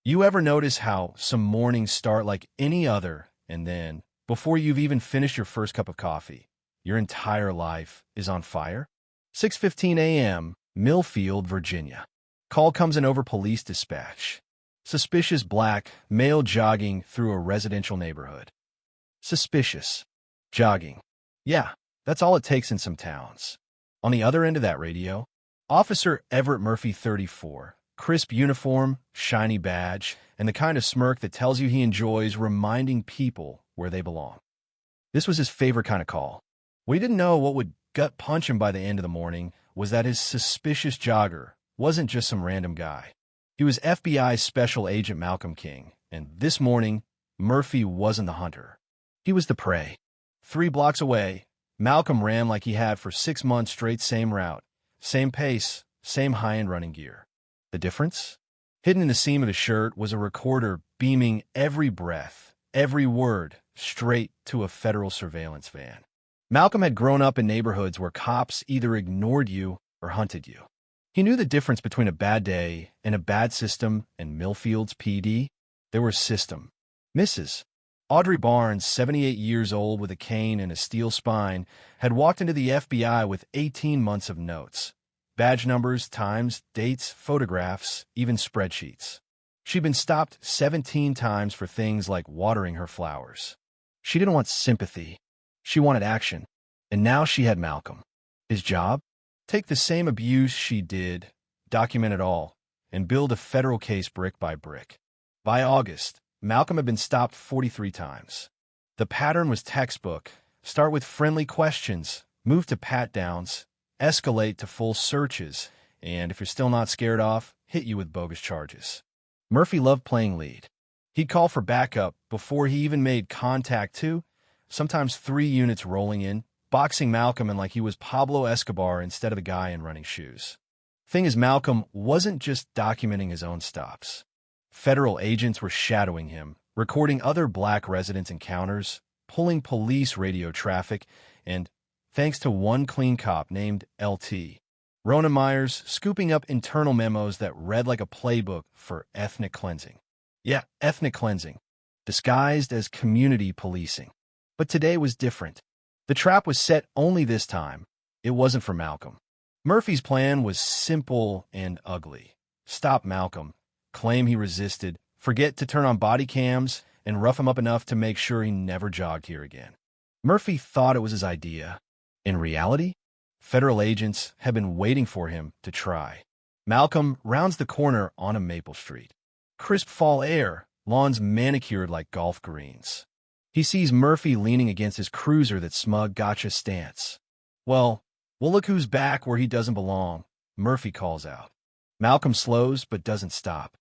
You ever notice how some mornings start like any other, and then, before you've even finished your first cup of coffee, your entire life is on fire? 6:15 a.m., Millfield, Virginia. Call comes in over police dispatch. Suspicious black male jogging through a residential neighborhood. Suspicious. Jogging. Yeah, that's all it takes in some towns. On the other end of that radio, Officer Everett Murphy, 34. Crisp uniform, shiny badge, and the kind of smirk that tells you he enjoys reminding people where they belong. This was his favorite kind of call. What he didn't know what would gut punch him by the end of the morning was that his suspicious jogger wasn't just some random guy. He was FBI Special Agent Malcolm King, and this morning, Murphy wasn't the hunter. He was the prey. 3 blocks away, Malcolm ran like he had for 6 months straight, same route, same pace, same high-end running gear. The difference? Hidden in the seam of his shirt was a recorder beaming every breath, every word, straight to a federal surveillance van. Malcolm had grown up in neighborhoods where cops either ignored you or hunted you. He knew the difference between a bad day and a bad system, and Millfield's PD, there was system. Mrs. Audrey Barnes, 78 years old with a cane and a steel spine, had walked into the FBI with 18 months of notes. Badge numbers, times, dates, photographs, even spreadsheets. She'd been stopped 17 times for things like watering her flowers. She didn't want sympathy. She wanted action. And now she had Malcolm. His job? Take the same abuse she did, document it all, and build a federal case brick by brick. By August, Malcolm had been stopped 43 times. The pattern was textbook. Start with friendly questions, move to pat-downs, escalate to full searches, and if you're still not scared off, hit you with bogus charges. Murphy loved playing lead. He'd call for backup before he even made contact 2, sometimes 3 units rolling in, boxing Malcolm in like he was Pablo Escobar instead of a guy in running shoes. Thing is, Malcolm wasn't just documenting his own stops. Federal agents were shadowing him, recording other black residents' encounters, pulling police radio traffic, and thanks to one clean cop named LT, Ronan Myers, scooping up internal memos that read like a playbook for ethnic cleansing. Yeah, ethnic cleansing, disguised as community policing. But today was different. The trap was set only this time. It wasn't for Malcolm. Murphy's plan was simple and ugly. Stop Malcolm, claim he resisted, forget to turn on body cams, and rough him up enough to make sure he never jogged here again. Murphy thought it was his idea. In reality, federal agents had been waiting for him to try. Malcolm rounds the corner on a Maple Street. Crisp fall air, lawns manicured like golf greens. He sees Murphy leaning against his cruiser that smug gotcha stance. Well, look who's back where he doesn't belong, Murphy calls out. Malcolm slows but doesn't stop.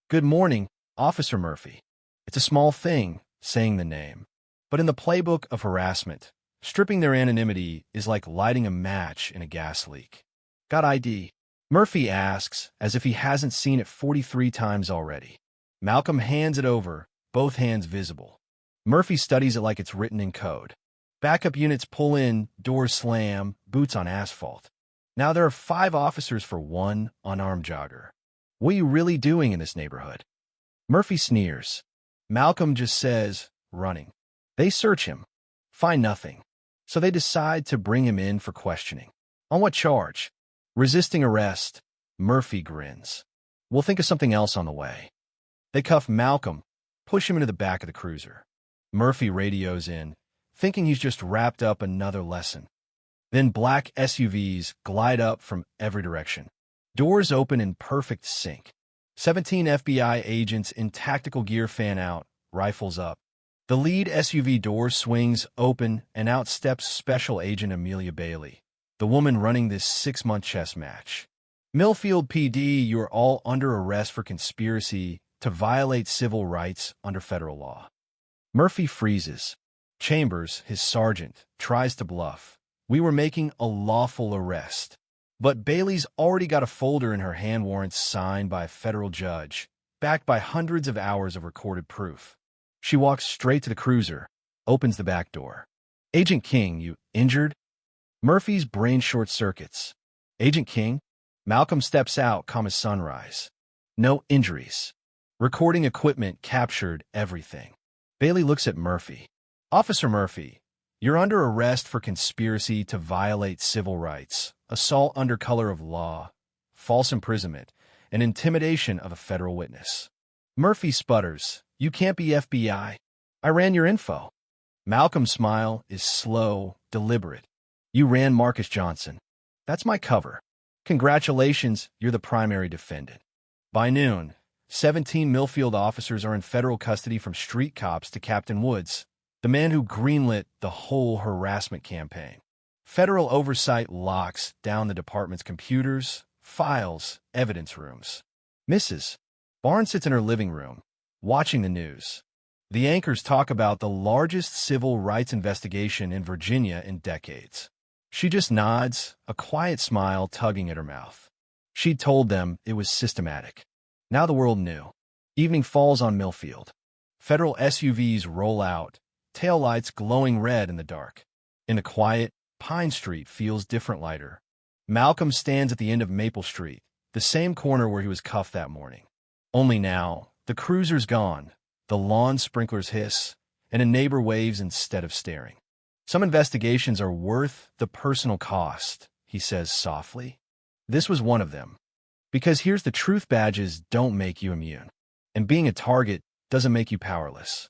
Good morning, Officer Murphy. It's a small thing, saying the name. But in the playbook of harassment, stripping their anonymity is like lighting a match in a gas leak. Got ID? Murphy asks, as if he hasn't seen it 43 times already. Malcolm hands it over, both hands visible. Murphy studies it like it's written in code. Backup units pull in, doors slam, boots on asphalt. Now there are 5 officers for one unarmed jogger. What are you really doing in this neighborhood? Murphy sneers. Malcolm just says, running. They search him. Find nothing. So they decide to bring him in for questioning. On what charge? Resisting arrest. Murphy grins. We'll think of something else on the way. They cuff Malcolm, push him into the back of the cruiser. Murphy radios in, thinking he's just wrapped up another lesson. Then black SUVs glide up from every direction. Doors open in perfect sync. 17 FBI agents in tactical gear fan out, rifles up. The lead SUV door swings open, and out steps Special Agent Amelia Bailey, the woman running this 6-month chess match. Millfield PD, you're all under arrest for conspiracy to violate civil rights under federal law. Murphy freezes. Chambers, his sergeant, tries to bluff. We were making a lawful arrest. But Bailey's already got a folder in her hand, warrants signed by a federal judge, backed by hundreds of hours of recorded proof. She walks straight to the cruiser, opens the back door. Agent King, you injured? Murphy's brain short circuits. Agent King? Malcolm steps out, calm as sunrise. No injuries. Recording equipment captured everything. Bailey looks at Murphy. Officer Murphy, you're under arrest for conspiracy to violate civil rights, assault under color of law, false imprisonment, and intimidation of a federal witness. Murphy sputters, you can't be FBI. I ran your info. Malcolm's smile is slow, deliberate. You ran Marcus Johnson. That's my cover. Congratulations, you're the primary defendant. By noon, 17 Millfield officers are in federal custody from street cops to Captain Woods, the man who greenlit the whole harassment campaign. Federal oversight locks down the department's computers, files, evidence rooms. Mrs. Barnes sits in her living room, watching the news. The anchors talk about the largest civil rights investigation in Virginia in decades. She just nods, a quiet smile tugging at her mouth. She'd told them it was systematic. Now the world knew. Evening falls on Millfield. Federal SUVs roll out, taillights glowing red in the dark. In the quiet, Pine Street feels different lighter. Malcolm stands at the end of Maple Street, the same corner where he was cuffed that morning. Only now, the cruiser's gone, the lawn sprinklers hiss, and a neighbor waves instead of staring. Some investigations are worth the personal cost, he says softly. This was one of them. Because here's the truth, badges don't make you immune. And being a target doesn't make you powerless.